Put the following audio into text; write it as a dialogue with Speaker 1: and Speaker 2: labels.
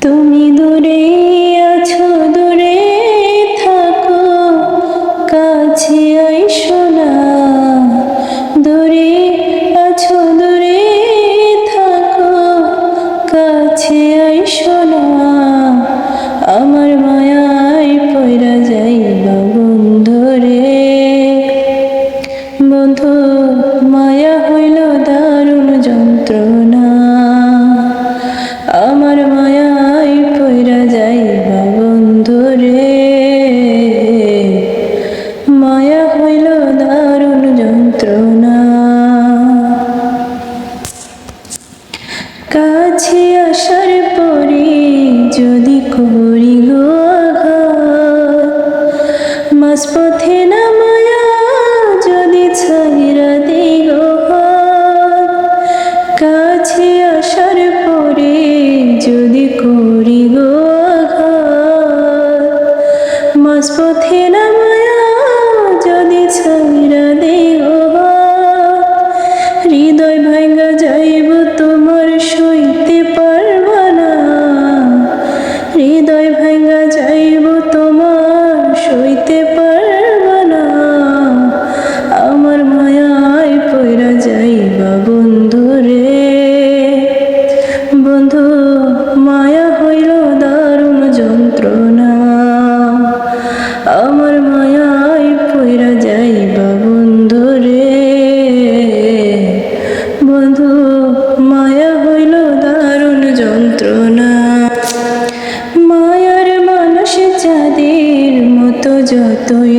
Speaker 1: তুমি দূরে আছো, দূরে থাকো, কাছে আইসো না। দূরে আছো, দূরে থাকো, কাছে আইসো না। আমার মায়ায় পইরা যাইবা বন্ধুরে। বন্ধু, মায়া হইল দারুণ যন্ত্রণা। আমার মায়ায় পইরা যাইবা বন্ধুরে। মায়া হইল দারুণ যন্ত্রণা। কাছে আসার পরে যদি করি গো আঘাত, মাঝপথে নামায়া যদি ছাইরা দেই গো হাত। কাছে আসার পরে যদি করি গো আঘাত, মাঝপথে নামায়া যদি ছাইরা দেই গো হাত। হৃদয় ভাঙ্গা যাইব তোমার সইতে পারবা না। হৃদয় ভাঙ্গা যাইব তোমার সইতে পারবা না। আমার মায়ায় পইরা যাইবা বন্ধুরে। বন্ধু, মায়া হইল দারুণ যন্ত্রণা। আমার মায়ায় পইরা যাইবা বন্ধুরে। বন্ধু, মায়া হইল দারুণ যন্ত্রণা। মায়ার মানুষ চাঁদের মতো যতই